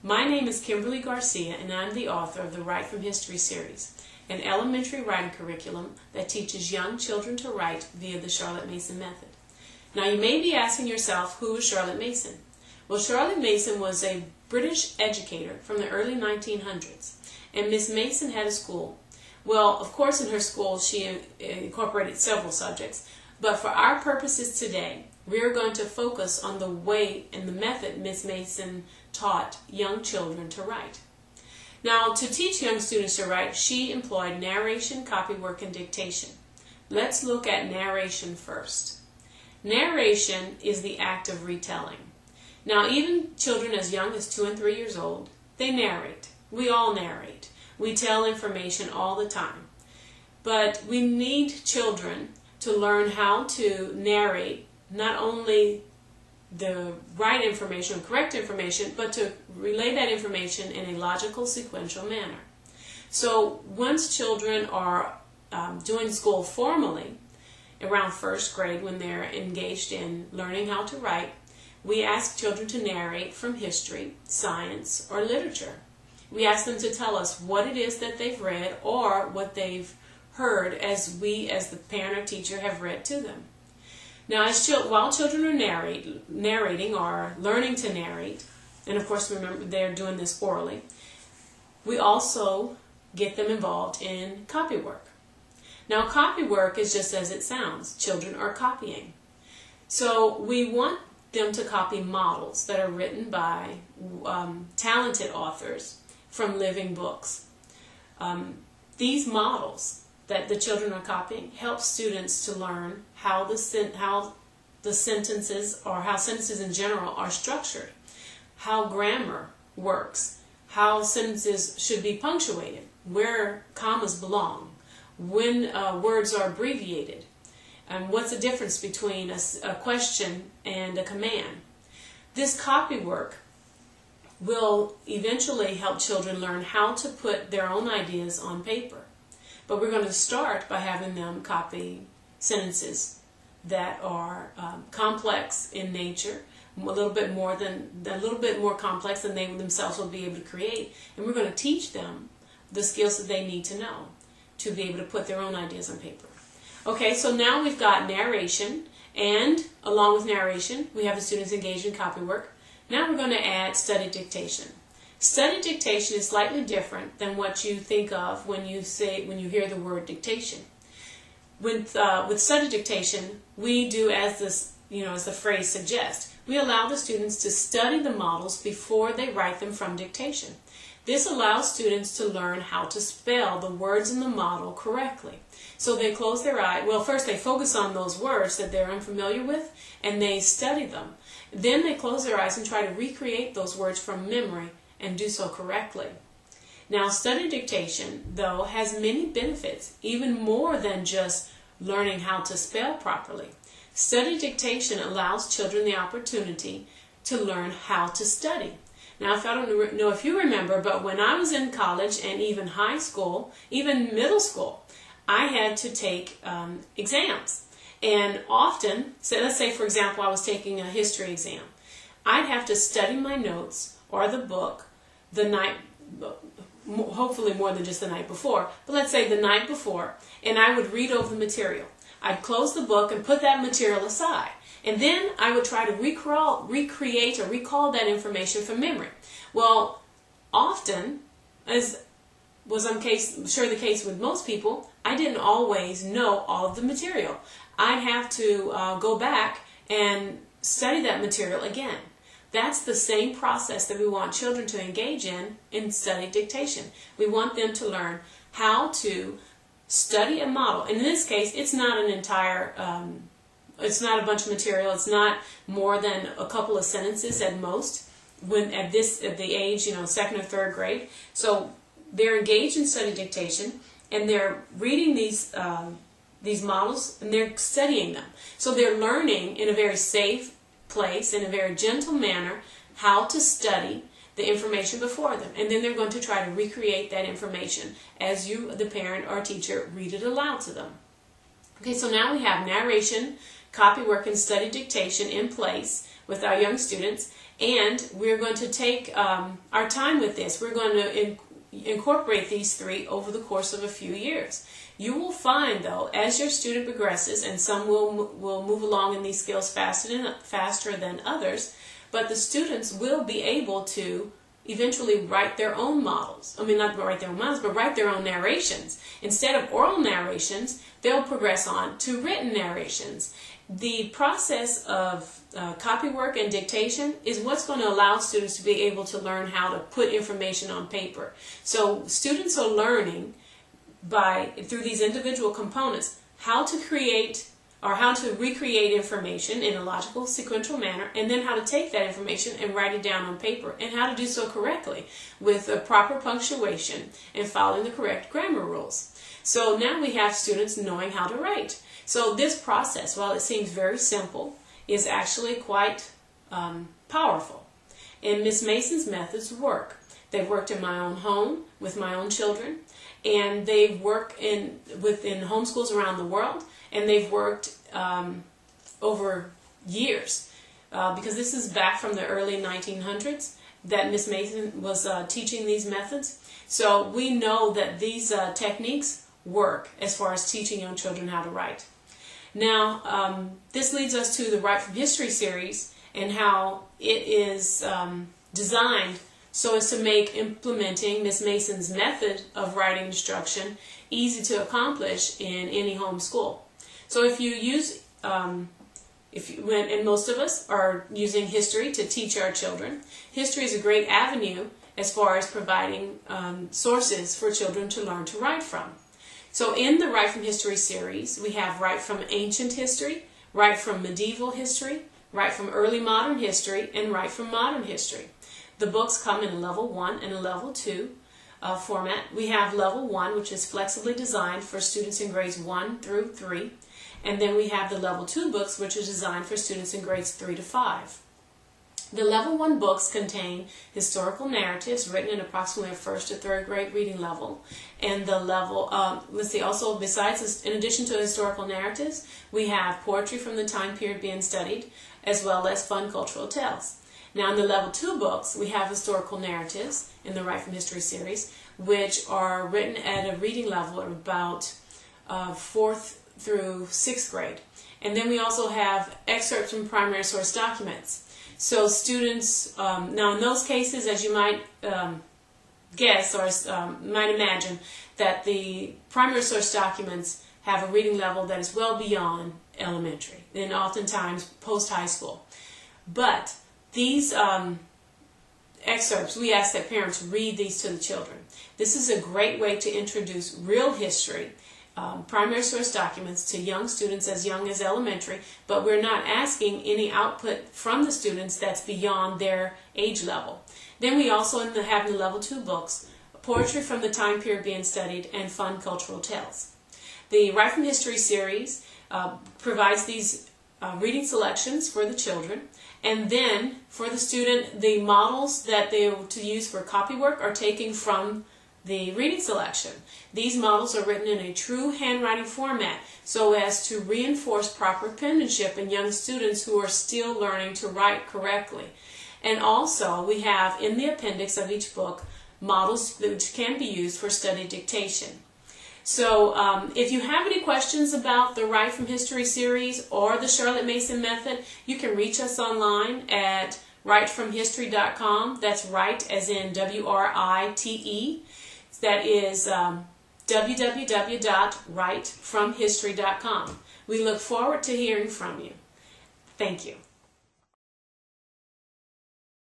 My name is Kimberly Garcia, and I'm the author of the Write from History series, an elementary writing curriculum that teaches young children to write via the Charlotte Mason method. Now, you may be asking yourself, who was Charlotte Mason? Well, Charlotte Mason was a British educator from the early 1900s, and Miss Mason had a school. Well, of course, in her school, she incorporated several subjects, but for our purposes today, we're going to focus on the way and the method Miss Mason taught young children to write. Now, to teach young students to write, she employed narration, copywork, and dictation. Let's look at narration first. Narration is the act of retelling. Now, even children as young as 2 and 3 years old, they narrate. We all narrate. We tell information all the time. But we need children to learn how to narrate not only the right information, correct information, but to relay that information in a logical, sequential manner. So once children are doing school formally, around first grade when they're engaged in learning how to write, we ask children to narrate from history, science, or literature. We ask them to tell us what it is that they've read or what they've heard as we, as the parent or teacher, have read to them. Now, while children are narrating or learning to narrate, and of course remember they're doing this orally, we also get them involved in copywork. Now, copywork is just as it sounds. Children are copying. So we want them to copy models that are written by talented authors from living books. These models that the children are copying help students to learn how the sentences, or how sentences in general are structured, how grammar works, how sentences should be punctuated, where commas belong, when words are abbreviated, and what's the difference between a question and a command. This copywork will eventually help children learn how to put their own ideas on paper. But we're going to start by having them copy sentences that are complex in nature, a little bit more complex than they themselves will be able to create. And we're going to teach them the skills that they need to know to be able to put their own ideas on paper. Okay, so now we've got narration, and along with narration, we have the students engaged in copywork. Now we're going to add study dictation. Study dictation is slightly different than what you think of when you hear the word dictation. With study dictation, we do as the phrase suggests. We allow the students to study the models before they write them from dictation. This allows students to learn how to spell the words in the model correctly. So they close their eye. Well, first they focus on those words that they're unfamiliar with, and they study them. Then they close their eyes and try to recreate those words from memory and do so correctly. Now, study dictation, though, has many benefits, even more than just learning how to spell properly. Study dictation allows children the opportunity to learn how to study. Now, I don't know if you remember, but when I was in college and even high school, even middle school, I had to take exams. And often, so let's say, for example, I was taking a history exam. I'd have to study my notes or the book the night, hopefully more than just the night before, but let's say the night before, and I would read over the material. I'd close the book and put that material aside. And then I would try to recreate or recall that information from memory. Well, often, as was I'm sure the case with most people, I didn't always know all of the material. I'd have to go back and study that material again. That's the same process that we want children to engage in study dictation. We want them to learn how to study a model. And in this case, it's not an entire, it's not a bunch of material. It's not more than a couple of sentences at most. When at the age, second or third grade. So they're engaged in study dictation, and they're reading these models, and they're studying them. So they're learning in a very safe place, in a very gentle manner, how to study the information before them. And then they're going to try to recreate that information as you, the parent or teacher, read it aloud to them. Okay, so now we have narration, copywork, and study dictation in place. with our young students, and we're going to take our time with this. We're going to incorporate these three over the course of a few years. You will find, though, as your student progresses, and some will move along in these skills faster than others, but the students will be able to eventually write their own models. I mean, not write their own models, but write their own narrations. Instead of oral narrations, they'll progress on to written narrations. The process of copywork and dictation is what's going to allow students to be able to learn how to put information on paper. So students are learning through these individual components how to create or how to recreate information in a logical, sequential manner, and then how to take that information and write it down on paper, and how to do so correctly with the proper punctuation and following the correct grammar rules. So now we have students knowing how to write. So this process, while it seems very simple, is actually quite powerful. And Miss Mason's methods work. They've worked in my own home with my own children, and they've worked within homeschools around the world, and they've worked over years because this is back from the early 1900s that Miss Mason was teaching these methods. So we know that these techniques work as far as teaching young children how to write. Now, this leads us to the Write from History series and how it is designed so as to make implementing Miss Mason's method of writing instruction easy to accomplish in any home school. So if you use, and most of us are using history to teach our children, history is a great avenue as far as providing sources for children to learn to write from. So in the Write from History series, we have Write from Ancient History, Write from Medieval History, Write from Early Modern History, and Write from Modern History. The books come in a level 1 and a level 2 format. We have level 1, which is flexibly designed for students in grades 1 through 3. And then we have the level 2 books, which are designed for students in grades 3 to 5. The level 1 books contain historical narratives written in approximately a 1st to 3rd grade reading level. And the level, also besides this, in addition to historical narratives, we have poetry from the time period being studied, as well as fun cultural tales. Now in the level 2 books, we have historical narratives in the Write from History series, which are written at a reading level of about 4th through 6th grade. And then we also have excerpts from primary source documents. So students, now in those cases, as you might guess or might imagine, that the primary source documents have a reading level that is well beyond elementary and oftentimes post-high school. But these excerpts, we ask that parents read these to the children. This is a great way to introduce real history, primary source documents to young students as young as elementary, but we're not asking any output from the students that's beyond their age level. Then we also have in the level 2 books, poetry from the time period being studied, and fun cultural tales. The Write from History series provides these reading selections for the children, and then for the student, the models that they are to use for copywork are taken from the reading selection. These models are written in a true handwriting format so as to reinforce proper penmanship in young students who are still learning to write correctly. And also, we have in the appendix of each book models which can be used for study dictation. So if you have any questions about the Write from History series or the Charlotte Mason method, you can reach us online at writefromhistory.com. That's write as in W-R-I-T-E. That is www.writefromhistory.com. We look forward to hearing from you. Thank you.